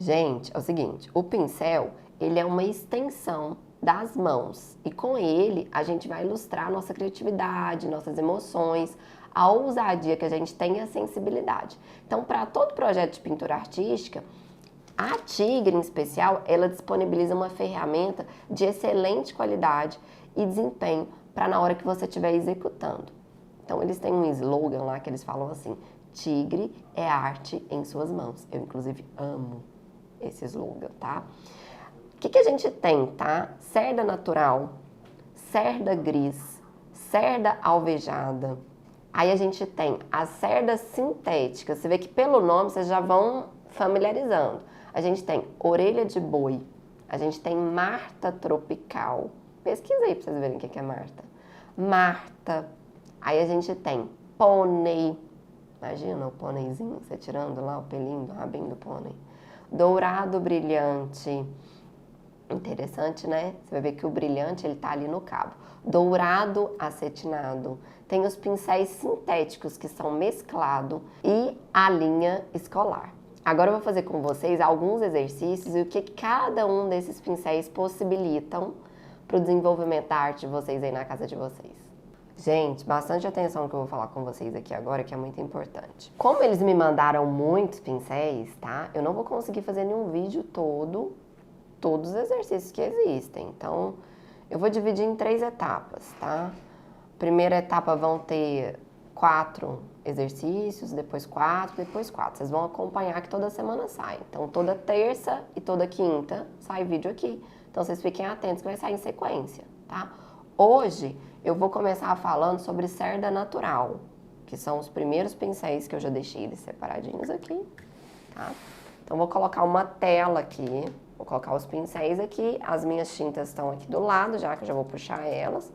Gente, é o seguinte, o pincel, ele é uma extensão das mãos e com ele a gente vai ilustrar nossa criatividade, nossas emoções, a ousadia que a gente tem e a sensibilidade. Então, para todo projeto de pintura artística, a Tigre, em especial, ela disponibiliza uma ferramenta de excelente qualidade e desempenho para na hora que você estiver executando. Então, eles têm um slogan lá que eles falam assim, Tigre é arte em suas mãos. Eu, inclusive, amo esse slogan, tá? O que a gente tem, tá? Cerda natural, cerda gris, cerda alvejada. Aí a gente tem as cerdas sintéticas. Você vê que pelo nome vocês já vão familiarizando. A gente tem orelha de boi, a gente tem Marta tropical. Pesquisa aí pra vocês verem o que é Marta. Marta. Aí a gente tem pônei. Imagina o pôneizinho, você tirando lá o pelinho do rabinho do pônei. Dourado brilhante. Interessante, né? Você vai ver que o brilhante, ele tá ali no cabo. Dourado acetinado. Tem os pincéis sintéticos, que são mesclado, e a linha escolar. Agora eu vou fazer com vocês alguns exercícios e o que cada um desses pincéis possibilitam para o desenvolvimento da arte de vocês aí na casa de vocês. Gente, bastante atenção que eu vou falar com vocês aqui agora, que é muito importante. Como eles me mandaram muitos pincéis, tá? Eu não vou conseguir fazer nenhum vídeo todos os exercícios que existem. Então, eu vou dividir em 3 etapas, tá? Primeira etapa vão ter 4 exercícios, depois 4, depois 4. Vocês vão acompanhar que toda semana sai. Então, toda terça e toda quinta sai vídeo aqui. Então, vocês fiquem atentos que vai sair em sequência, tá? Hoje, eu vou começar falando sobre cerda natural, que são os primeiros pincéis que eu já deixei eles separadinhos aqui, tá? Então, vou colocar uma tela aqui, vou colocar os pincéis aqui, as minhas tintas estão aqui do lado, já que eu já vou puxar elas.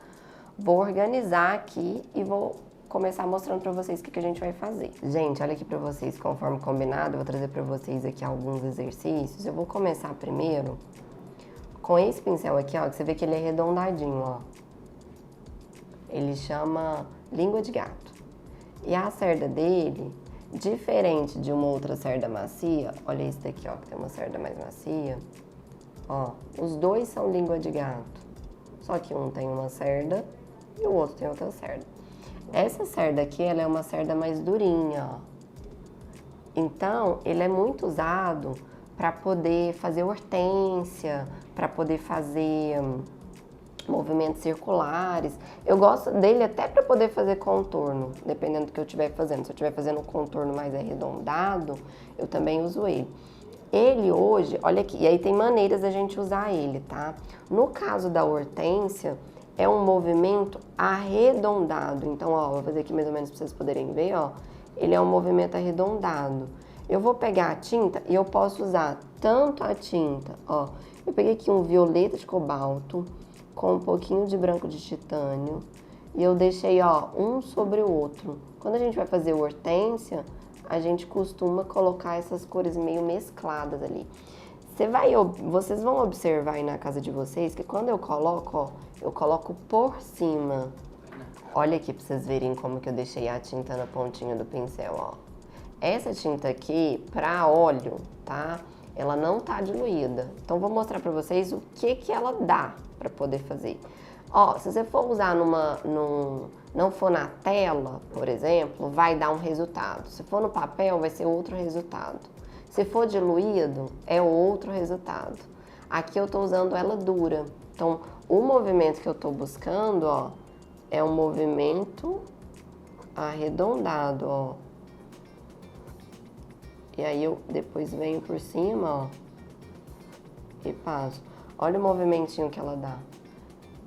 Vou organizar aqui e vou começar mostrando pra vocês o que a gente vai fazer. Gente, olha aqui pra vocês, conforme combinado, eu vou trazer pra vocês aqui alguns exercícios. Eu vou começar primeiro com esse pincel aqui, ó, que você vê que ele é arredondadinho, ó. Ele chama língua de gato. E a cerda dele, diferente de uma outra cerda macia, olha esse daqui, ó, que tem uma cerda mais macia, ó, os dois são língua de gato. Só que um tem uma cerda e o outro tem outra cerda. Essa cerda aqui, ela é uma cerda mais durinha, ó. Então, ele é muito usado para poder fazer hortênsia, para poder fazer movimentos circulares. Eu gosto dele até para poder fazer contorno, dependendo do que eu estiver fazendo. Se eu estiver fazendo um contorno mais arredondado, eu também uso ele. Ele hoje, olha aqui, e aí tem maneiras da gente usar ele, tá? No caso da hortência, é um movimento arredondado. Então, ó, vou fazer aqui mais ou menos para vocês poderem ver, ó. Ele é um movimento arredondado. Eu vou pegar a tinta e eu posso usar tanto a tinta, ó. Eu peguei aqui um violeta de cobalto com um pouquinho de branco de titânio e eu deixei, ó, um sobre o outro. Quando a gente vai fazer hortência, a gente costuma colocar essas cores meio mescladas ali. Vocês vão observar aí na casa de vocês que quando eu coloco, ó, eu coloco por cima. Olha aqui pra vocês verem como que eu deixei a tinta na pontinha do pincel, ó. Essa tinta aqui, pra óleo, tá? Ela não tá diluída. Então, vou mostrar pra vocês o que ela dá pra poder fazer. Ó, se você for usar não for na tela, por exemplo, vai dar um resultado. Se for no papel, vai ser outro resultado. Se for diluído, é outro resultado. Aqui eu tô usando ela dura. Então, o movimento que eu tô buscando, ó, é um movimento arredondado, ó. E aí eu depois venho por cima, ó, e passo. Olha o movimentinho que ela dá.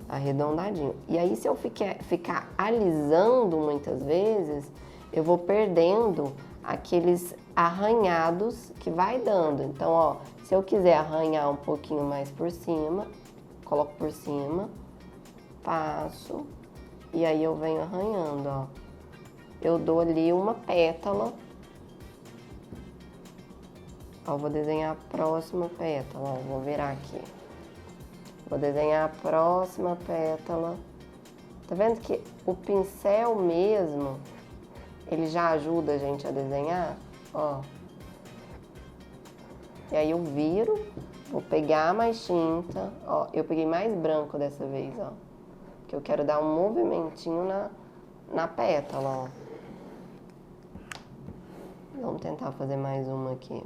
Arredondadinho. E aí, se eu ficar alisando muitas vezes, eu vou perdendo aqueles arranhados que vai dando. Então, ó, se eu quiser arranhar um pouquinho mais por cima, coloco por cima, passo, e aí eu venho arranhando, ó. Eu dou ali uma pétala. Ó, vou desenhar a próxima pétala, ó, vou virar aqui. Vou desenhar a próxima pétala. Tá vendo que o pincel mesmo, ele já ajuda a gente a desenhar? Ó. E aí eu viro, vou pegar mais tinta, ó, eu peguei mais branco dessa vez, ó. Que eu quero dar um movimentinho na pétala, ó. Vamos tentar fazer mais uma aqui.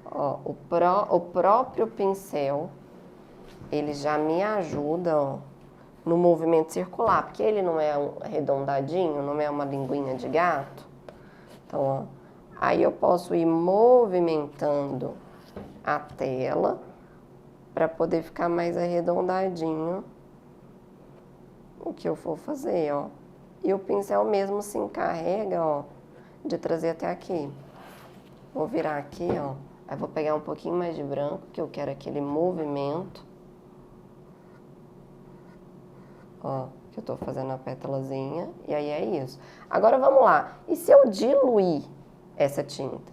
Ó, o próprio pincel, ele já me ajuda, ó, no movimento circular, porque ele não é arredondadinho, não é uma linguinha de gato. Então, ó, aí eu posso ir movimentando a tela para poder ficar mais arredondadinho o que eu for fazer, ó. E o pincel mesmo se encarrega, ó, de trazer até aqui. Vou virar aqui, ó. Aí vou pegar um pouquinho mais de branco, que eu quero aquele movimento. Ó, que eu tô fazendo a pétalazinha. E aí é isso. Agora vamos lá. E se eu diluir essa tinta?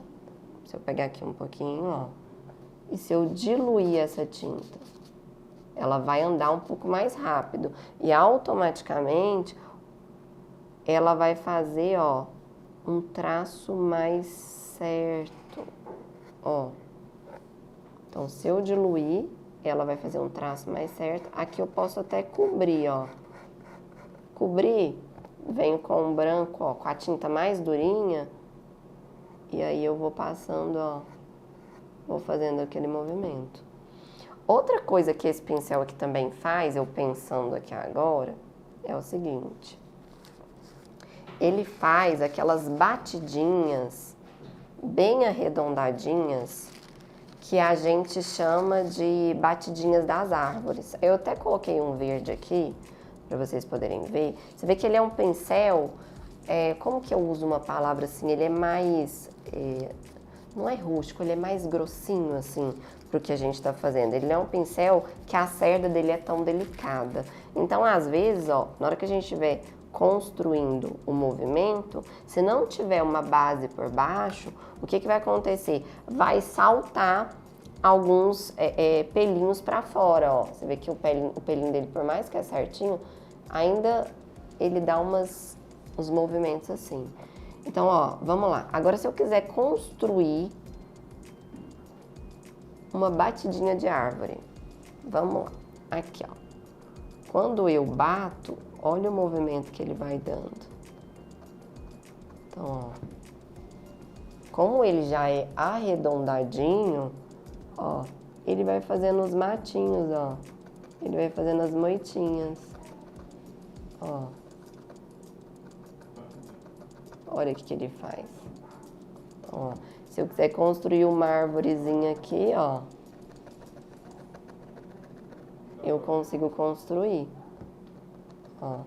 Se eu pegar aqui um pouquinho, ó. E se eu diluir essa tinta? Ela vai andar um pouco mais rápido. E automaticamente ela vai fazer, ó, um traço mais certo. Ó. Então, se eu diluir, ela vai fazer um traço mais certo. Aqui eu posso até cobrir, ó. Cobrir, venho com o branco, ó, com a tinta mais durinha. E aí eu vou passando, ó. Vou fazendo aquele movimento. Outra coisa que esse pincel aqui também faz, eu pensando aqui agora, é o seguinte. Ele faz aquelas batidinhas bem arredondadinhas que a gente chama de batidinhas das árvores. Eu até coloquei um verde aqui para vocês poderem ver. Você vê que ele é um pincel, como que eu uso uma palavra assim? Ele é mais, não é rústico, ele é mais grossinho assim pro que a gente está fazendo. Ele é um pincel que a cerda dele é tão delicada. Então, às vezes, ó, na hora que a gente estiver construindo o movimento, se não tiver uma base por baixo, o que vai acontecer? Vai saltar alguns pelinhos para fora, ó. Você vê que o pelinho dele, por mais que é certinho, ainda ele dá uns movimentos assim. Então, ó, vamos lá. Agora, se eu quiser construir uma batidinha de árvore, vamos lá. Aqui, ó. Quando eu bato, olha o movimento que ele vai dando. Então, ó. Como ele já é arredondadinho, ó, ele vai fazendo os matinhos, ó. Ele vai fazendo as moitinhas. Ó. Olha o que ele faz. Ó. Se eu quiser construir uma árvorezinha aqui, ó, eu consigo construir. Ó.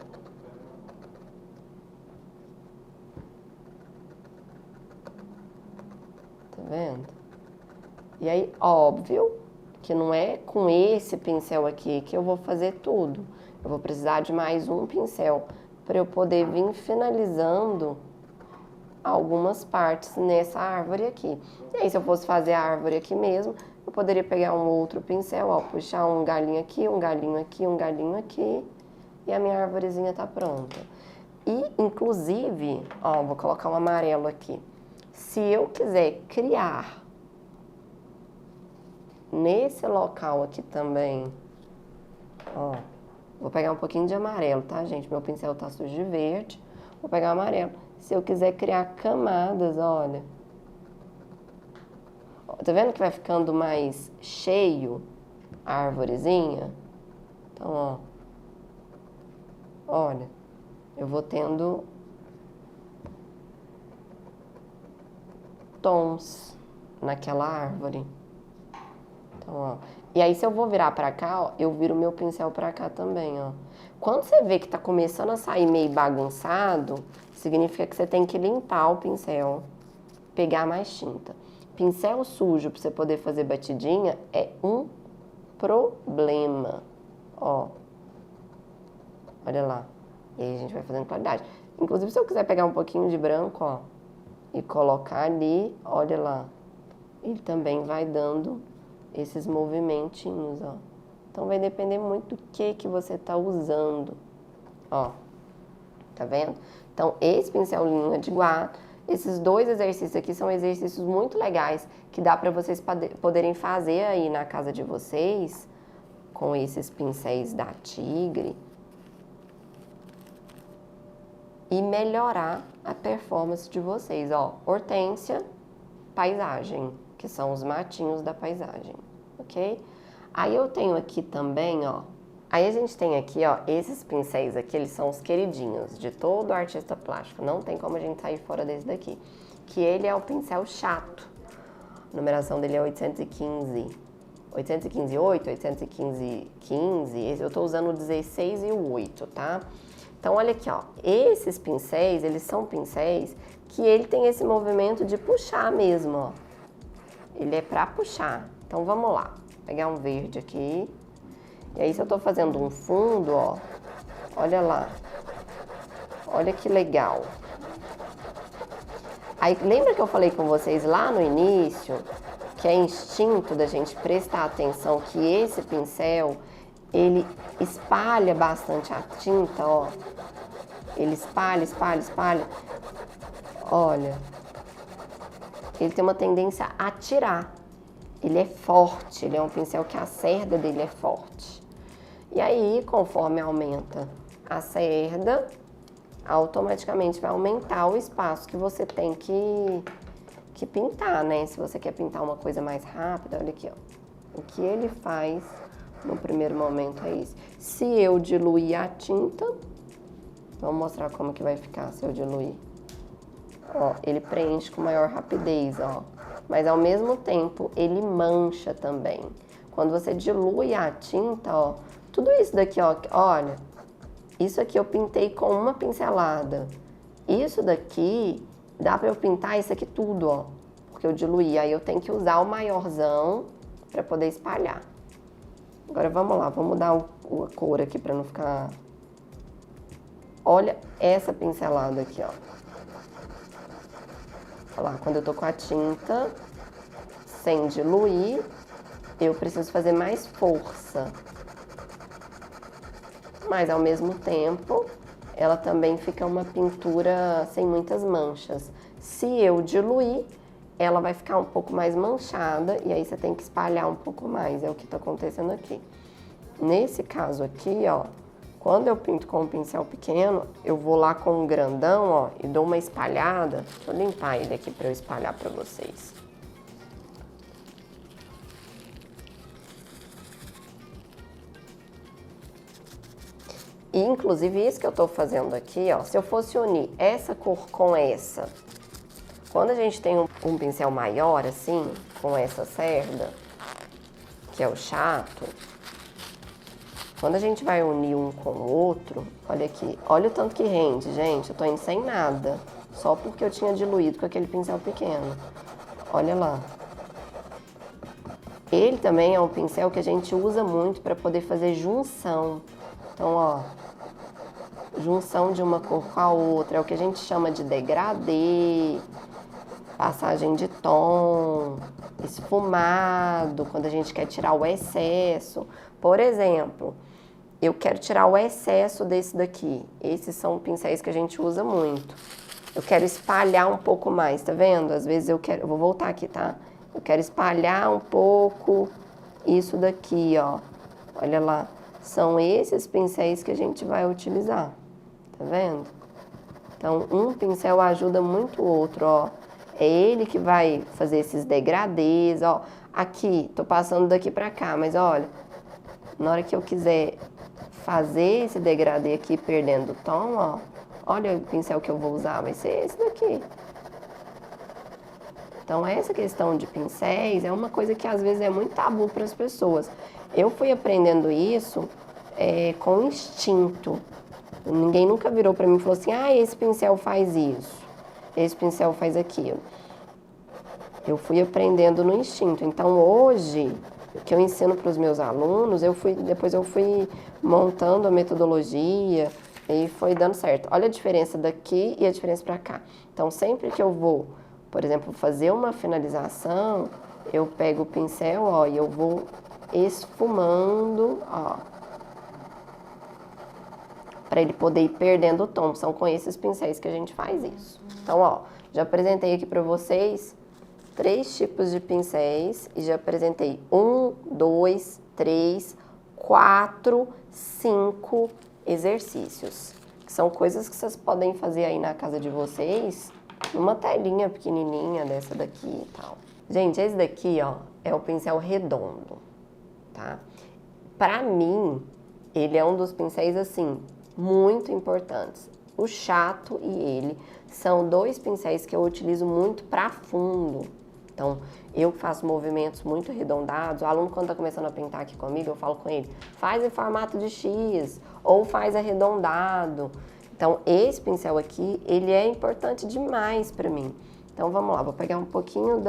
Tá vendo? E aí, óbvio que não é com esse pincel aqui que eu vou fazer tudo. Eu vou precisar de mais um pincel para eu poder vir finalizando algumas partes nessa árvore aqui. E aí, se eu fosse fazer a árvore aqui mesmo, eu poderia pegar um outro pincel, ó, puxar um galinho aqui, um galinho aqui, um galinho aqui, e a minha árvorezinha tá pronta. E, inclusive, ó, vou colocar um amarelo aqui. Se eu quiser criar nesse local aqui também, ó, vou pegar um pouquinho de amarelo, tá, gente? Meu pincel tá sujo de verde, vou pegar o amarelo. Se eu quiser criar camadas, olha. Tá vendo que vai ficando mais cheio a arvorezinha? Então, ó. Olha, eu vou tendo tons naquela árvore. Então, ó. E aí, se eu vou virar pra cá, ó, eu viro meu pincel pra cá também, ó. Quando você vê que tá começando a sair meio bagunçado, significa que você tem que limpar o pincel, pegar mais tinta. Pincel sujo pra você poder fazer batidinha é um problema, ó. Olha lá. E aí a gente vai fazendo claridade. Inclusive, se eu quiser pegar um pouquinho de branco, ó, e colocar ali, olha lá. Ele também vai dando esses movimentinhos, ó. Então, vai depender muito do que você tá usando. Ó. Tá vendo? Então, esse pincelinho é de guato. Esses 2 exercícios aqui são exercícios muito legais que dá para vocês poderem fazer aí na casa de vocês com esses pincéis da Tigre e melhorar a performance de vocês. Ó, hortênsia, paisagem, que são os matinhos da paisagem, ok? Aí eu tenho aqui também, ó, aí a gente tem aqui, ó, esses pincéis aqui, eles são os queridinhos de todo artista plástico, não tem como a gente sair fora desse daqui, que ele é o pincel chato, a numeração dele é 815, 815.8, 815.15, eu tô usando o 16 e o 8, tá? Então, olha aqui, ó, esses pincéis, eles são pincéis que ele tem esse movimento de puxar mesmo, ó. Ele é pra puxar. Então, vamos lá. Vou pegar um verde aqui. E aí, se eu tô fazendo um fundo, ó, olha lá. Olha que legal. Aí, lembra que eu falei com vocês lá no início que é instinto da gente prestar atenção que esse pincel, ele espalha bastante a tinta, ó. Ele espalha, espalha, espalha. Olha. Ele tem uma tendência a tirar. Ele é forte, ele é um pincel que a cerda dele é forte. E aí, conforme aumenta a cerda, automaticamente vai aumentar o espaço que você tem que pintar, né? Se você quer pintar uma coisa mais rápida, olha aqui, ó. O que ele faz no primeiro momento é isso. Se eu diluir a tinta, vamos mostrar como que vai ficar se eu diluir. Ó, ele preenche com maior rapidez, ó. Mas ao mesmo tempo, ele mancha também. Quando você dilui a tinta, ó, tudo isso daqui, ó, olha, isso aqui eu pintei com uma pincelada. Isso daqui, dá pra eu pintar isso aqui tudo, ó, porque eu diluí. Aí eu tenho que usar o maiorzão pra poder espalhar. Agora vamos lá, vou mudar a cor aqui pra não ficar... Olha essa pincelada aqui, ó. Olha lá, quando eu tô com a tinta sem diluir, eu preciso fazer mais força. Mas ao mesmo tempo, ela também fica uma pintura sem muitas manchas. Se eu diluir, ela vai ficar um pouco mais manchada e aí você tem que espalhar um pouco mais, é o que tá acontecendo aqui. Nesse caso aqui, ó, quando eu pinto com um pincel pequeno, eu vou lá com um grandão, ó, e dou uma espalhada. Deixa eu limpar ele aqui para eu espalhar para vocês. E, inclusive, isso que eu tô fazendo aqui, ó, se eu fosse unir essa cor com essa, quando a gente tem um pincel maior, assim, com essa cerda, que é o chato, quando a gente vai unir um com o outro, olha aqui, olha o tanto que rende, gente, eu tô indo sem nada, só porque eu tinha diluído com aquele pincel pequeno. Olha lá. Ele também é um pincel que a gente usa muito para poder fazer junção. Então, ó, junção de uma cor com a outra, é o que a gente chama de degradê, passagem de tom, esfumado, quando a gente quer tirar o excesso. Por exemplo, eu quero tirar o excesso desse daqui. Esses são pincéis que a gente usa muito. Eu quero espalhar um pouco mais, tá vendo? Às vezes eu vou voltar aqui, tá? Eu quero espalhar um pouco isso daqui, ó. Olha lá. São esses pincéis que a gente vai utilizar, tá vendo? Então, um pincel ajuda muito o outro, ó. É ele que vai fazer esses degradês, ó. Aqui, tô passando daqui pra cá, mas olha, na hora que eu quiser fazer esse degradê aqui, perdendo o tom, ó, olha o pincel que eu vou usar, vai ser esse daqui. Então, essa questão de pincéis é uma coisa que às vezes é muito tabu para as pessoas. Eu fui aprendendo isso com instinto. Ninguém nunca virou para mim e falou assim, ah, esse pincel faz isso, esse pincel faz aquilo. Eu fui aprendendo no instinto. Então, hoje, o que eu ensino para os meus alunos, depois eu fui montando a metodologia e foi dando certo. Olha a diferença daqui e a diferença para cá. Então, sempre que eu vou, por exemplo, fazer uma finalização, eu pego o pincel, ó, e eu vou esfumando, ó, para ele poder ir perdendo o tom. São com esses pincéis que a gente faz isso. Então, ó, Já apresentei aqui para vocês 3 tipos de pincéis e já apresentei 1, 2, 3, 4, 5 exercícios. Que são coisas que vocês podem fazer aí na casa de vocês, numa telinha pequenininha dessa daqui e tal. Gente, esse daqui, ó, é o pincel redondo, tá? Pra mim, ele é um dos pincéis, assim, muito importantes. O chato e ele são 2 pincéis que eu utilizo muito para fundo. Então, eu faço movimentos muito arredondados. O aluno, quando está começando a pintar aqui comigo, eu falo com ele, faz em formato de X ou faz arredondado. Então, esse pincel aqui, ele é importante demais para mim. Então, vamos lá, vou pegar um pouquinho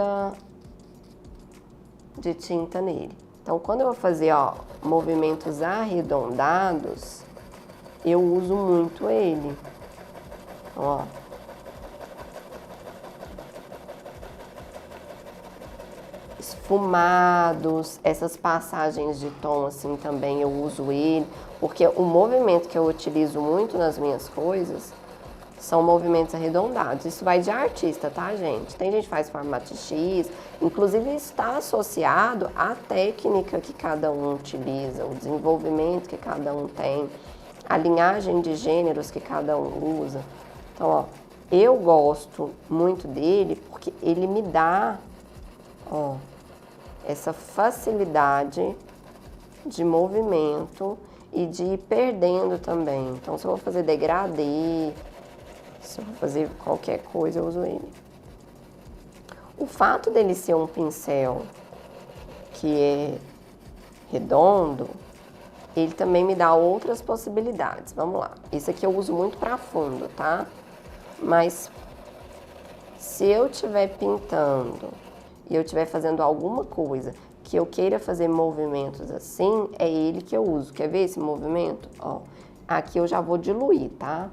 de tinta nele. Então, quando eu vou fazer, ó, movimentos arredondados, eu uso muito ele. Ó. Esfumados, essas passagens de tom assim também eu uso ele, porque o movimento que eu utilizo muito nas minhas coisas são movimentos arredondados. Isso vai de artista, tá, gente? Tem gente que faz formato X, inclusive isso está associado à técnica que cada um utiliza, o desenvolvimento que cada um tem, a linhagem de gêneros que cada um usa. Então, ó, eu gosto muito dele porque ele me dá, ó, essa facilidade de movimento e de ir perdendo também. Então, se eu vou fazer degradê, se eu vou fazer qualquer coisa, eu uso ele. O fato dele ser um pincel que é redondo, ele também me dá outras possibilidades. Vamos lá. Esse aqui eu uso muito para fundo, tá? Mas se eu estiver pintando e eu estiver fazendo alguma coisa que eu queira fazer movimentos assim, é ele que eu uso. Quer ver esse movimento? Ó, aqui eu já vou diluir, tá?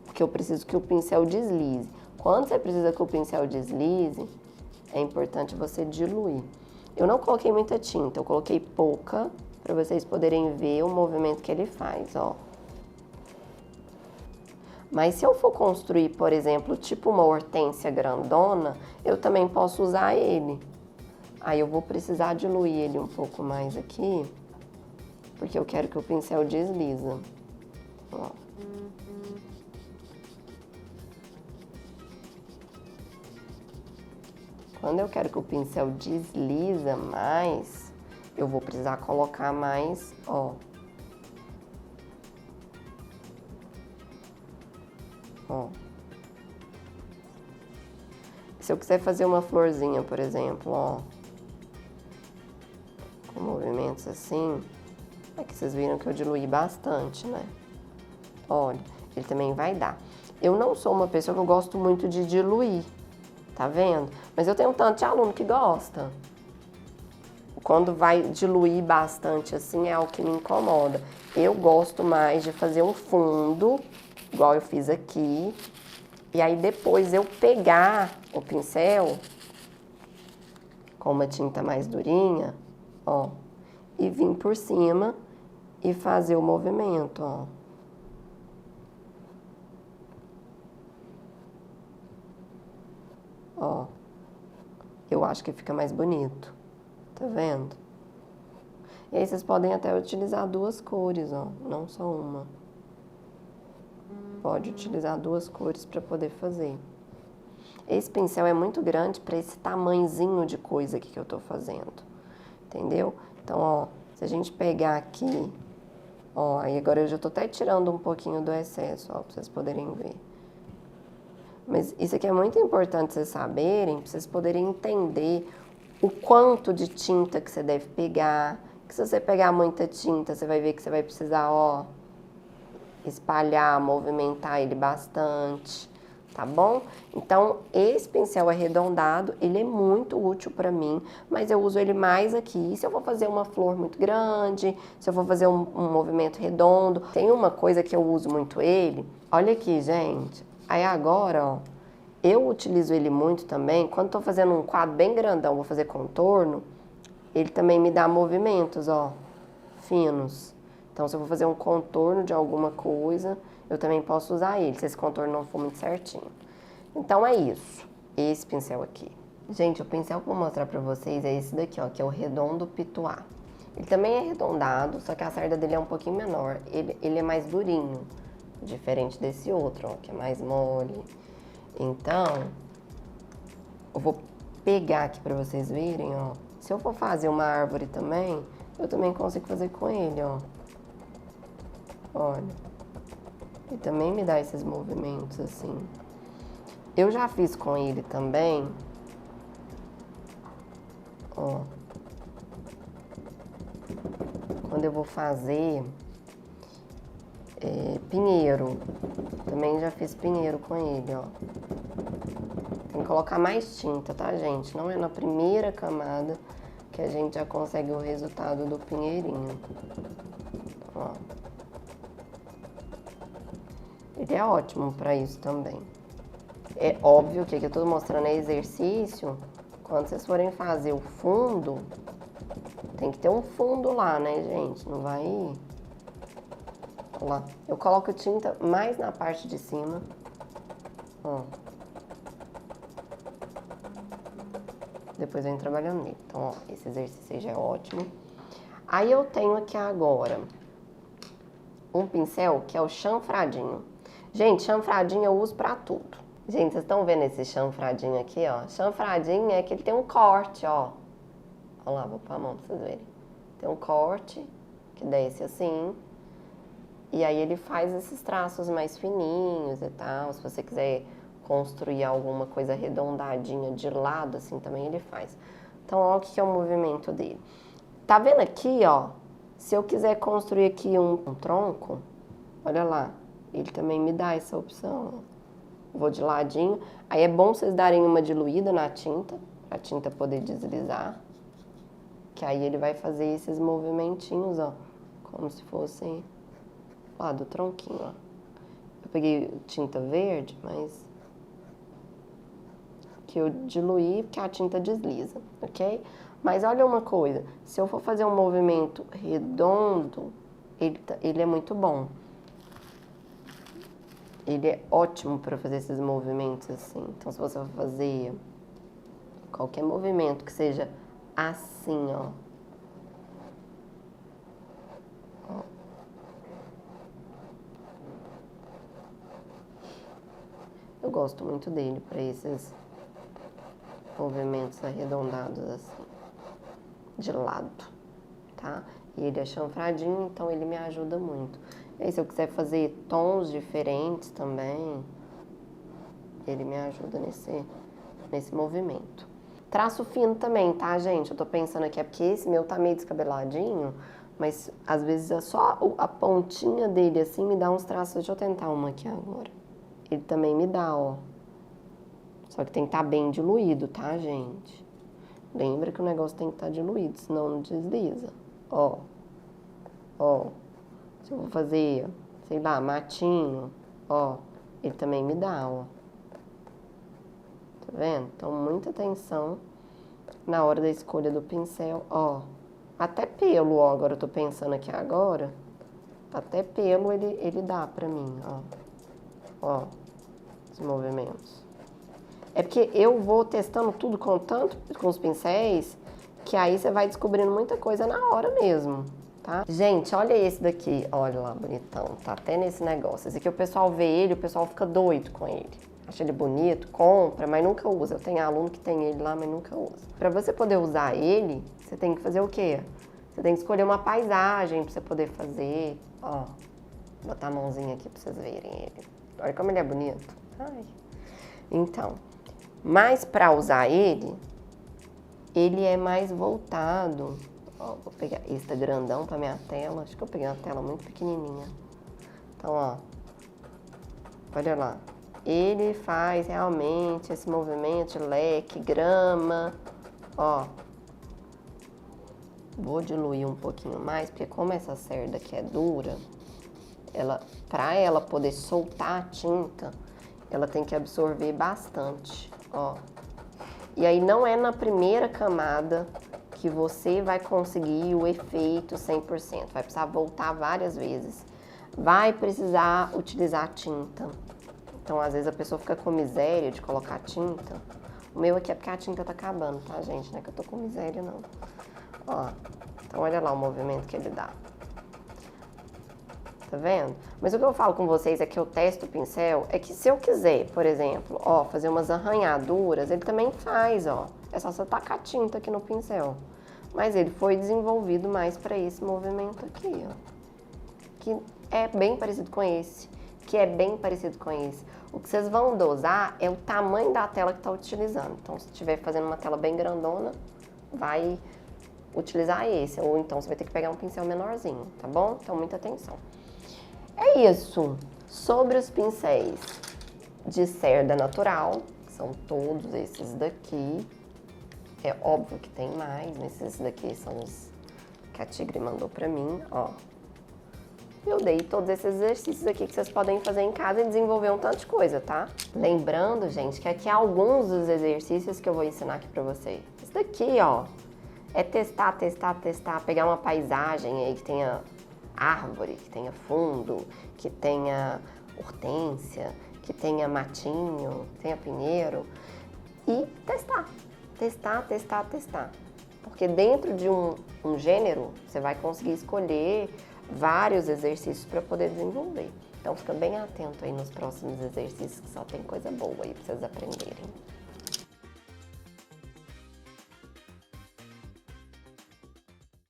Porque eu preciso que o pincel deslize. Quando você precisa que o pincel deslize, é importante você diluir. Eu não coloquei muita tinta, eu coloquei pouca, para vocês poderem ver o movimento que ele faz, ó. Mas se eu for construir, por exemplo, tipo uma hortênsia grandona, eu também posso usar ele. Aí eu vou precisar diluir ele um pouco mais aqui, porque eu quero que o pincel desliza. Ó. Quando eu quero que o pincel desliza mais, eu vou precisar colocar mais, ó. Ó. Se eu quiser fazer uma florzinha, por exemplo, ó, com movimentos assim, é que vocês viram que eu diluí bastante, né? Olha, ele também vai dar. Eu não sou uma pessoa que eu gosto muito de diluir, tá vendo? Mas eu tenho um tanto de aluno que gosta. Quando vai diluir bastante assim, é algo que me incomoda. Eu gosto mais de fazer um fundo, igual eu fiz aqui, e aí depois eu pegar o pincel com uma tinta mais durinha, ó, e vir por cima e fazer o movimento, ó. Ó, eu acho que fica mais bonito, tá vendo? E aí vocês podem até utilizar 2 cores, ó, não só uma. Pode utilizar 2 cores para poder fazer. Esse pincel é muito grande para esse tamanhozinho de coisa aqui que eu tô fazendo, entendeu? Então, ó, se a gente pegar aqui, ó, aí agora eu já tô até tirando um pouquinho do excesso, ó, para vocês poderem ver. Mas isso aqui é muito importante vocês saberem, para vocês poderem entender o quanto de tinta que você deve pegar. Que se você pegar muita tinta, você vai ver que você vai precisar, ó, espalhar, movimentar ele bastante, tá bom? Então, esse pincel arredondado, ele é muito útil para mim, mas eu uso ele mais aqui. Se eu vou fazer uma flor muito grande, se eu vou fazer um movimento redondo, tem uma coisa que eu uso muito ele. Olha aqui, gente. Aí agora, ó, eu utilizo ele muito também, quando tô fazendo um quadro bem grandão, vou fazer contorno, ele também me dá movimentos, ó, finos. Então, se eu vou fazer um contorno de alguma coisa, eu também posso usar ele, se esse contorno não for muito certinho. Então é isso, esse pincel aqui. Gente, o pincel que eu vou mostrar pra vocês é esse daqui, ó, que é o Redondo Pituá. Ele também é arredondado, só que a cerda dele é um pouquinho menor. Ele é mais durinho, diferente desse outro, ó, que é mais mole. Então, eu vou pegar aqui pra vocês verem, ó. Se eu for fazer uma árvore também, eu também consigo fazer com ele, ó. Olha. Ele também me dá esses movimentos assim. Eu já fiz com ele também, ó. Quando eu vou fazer pinheiro, também já fiz pinheiro com ele, ó. Tem que colocar mais tinta, tá, gente? Não é na primeira camada que a gente já consegue o resultado do pinheirinho. Ó. Ele é ótimo pra isso também. É óbvio que aqui eu tô mostrando exercício. Quando vocês forem fazer o fundo, tem que ter um fundo lá, né, gente? Não vai... Olha lá. Eu coloco tinta mais na parte de cima. Ó. Depois eu venho trabalhando nele. Então, ó, esse exercício aí já é ótimo. Aí eu tenho aqui agora um pincel que é o chanfradinho. Gente, chanfradinho eu uso pra tudo. Gente, vocês estão vendo esse chanfradinho aqui, ó? Chanfradinho é que ele tem um corte, ó. Olha lá, vou pôr a mão pra vocês verem. Tem um corte que desce assim. E aí ele faz esses traços mais fininhos e tal. Se você quiser construir alguma coisa arredondadinha de lado, assim, também ele faz. Então, olha o que é o movimento dele. Tá vendo aqui, ó? Se eu quiser construir aqui um tronco, olha lá. Ele também me dá essa opção, ó. Vou de ladinho. Aí é bom vocês darem uma diluída na tinta, pra tinta poder deslizar. Que aí ele vai fazer esses movimentinhos, ó. Como se fosse lá do tronquinho, ó. Eu peguei tinta verde, mas que eu diluí porque a tinta desliza, ok? Mas olha uma coisa, se eu for fazer um movimento redondo, ele é muito bom. Ele é ótimo para fazer esses movimentos assim. Então, se você for fazer qualquer movimento que seja assim, ó. Eu gosto muito dele para esses movimentos arredondados assim, de lado, tá? E ele é chanfradinho, então ele me ajuda muito. E aí, se eu quiser fazer tons diferentes também, ele me ajuda nesse movimento. Traço fino também, tá, gente? Eu tô pensando aqui, é porque esse meu tá meio descabeladinho, mas às vezes é só a pontinha dele assim me dá uns traços. Deixa eu tentar uma aqui agora. Ele também me dá, ó. Só que tem que estar bem diluído, tá, gente? Lembra que o negócio tem que estar diluído, senão não desliza. Ó. Ó. Se eu vou fazer, sei lá, matinho, ó. Ele também me dá, ó. Tá vendo? Então, muita atenção na hora da escolha do pincel, ó. Até pelo, ó, agora eu tô pensando aqui agora. Até pelo ele dá pra mim, ó. Ó, os movimentos. É porque eu vou testando tudo com os pincéis, que aí você vai descobrindo muita coisa na hora mesmo, tá? Gente, olha esse daqui, olha lá, bonitão, tá até nesse negócio. Esse aqui o pessoal vê ele, o pessoal fica doido com ele. Acha ele bonito, compra, mas nunca usa. Eu tenho aluno que tem ele lá, mas nunca usa. Pra você poder usar ele, você tem que fazer o quê? Você tem que escolher uma paisagem pra você poder fazer. Ó, vou botar a mãozinha aqui pra vocês verem ele. Olha como ele é bonito. Ai. Então, mas pra usar ele é mais voltado. Ó, vou pegar esse tá grandão pra minha tela. Acho que eu peguei uma tela muito pequenininha. Então, ó, olha lá. Ele faz realmente esse movimento de leque, grama, ó. Vou diluir um pouquinho mais, porque como essa cerda aqui é dura, pra ela poder soltar a tinta, ela tem que absorver bastante, ó. E aí não é na primeira camada que você vai conseguir o efeito 100%. Vai precisar voltar várias vezes. Vai precisar utilizar tinta, Então, às vezes, a pessoa fica com miséria de colocar tinta. O meu aqui é porque a tinta tá acabando, tá, gente? Não é que eu tô com miséria, não. Ó, então olha lá o movimento que ele dá. Tá vendo? Mas o que eu falo com vocês é que eu testo o pincel, é que se eu quiser, por exemplo, ó, fazer umas arranhaduras, ele também faz, ó. É só você tacar tinta aqui no pincel. Mas ele foi desenvolvido mais para esse movimento aqui, ó. Que é bem parecido com esse. Que é bem parecido com esse. O que vocês vão dosar é o tamanho da tela que tá utilizando. Então, se estiver fazendo uma tela bem grandona, vai utilizar esse. Ou então, você vai ter que pegar um pincel menorzinho, tá bom? Então, muita atenção. É isso. Sobre os pincéis de cerda natural, que são todos esses daqui. É óbvio que tem mais, mas esses daqui são os que a Tigre mandou pra mim, ó. Eu dei todos esses exercícios aqui que vocês podem fazer em casa e desenvolver um tanto de coisa, tá? Lembrando, gente, que aqui alguns dos exercícios que eu vou ensinar aqui pra vocês. Esse daqui, ó, é testar, pegar uma paisagem aí que tenha árvore, que tenha fundo, que tenha hortênsia, que tenha matinho, que tenha pinheiro e testar. Testar. Porque dentro de um gênero, você vai conseguir escolher vários exercícios para poder desenvolver. Então fica bem atento aí nos próximos exercícios, que só tem coisa boa aí para vocês aprenderem.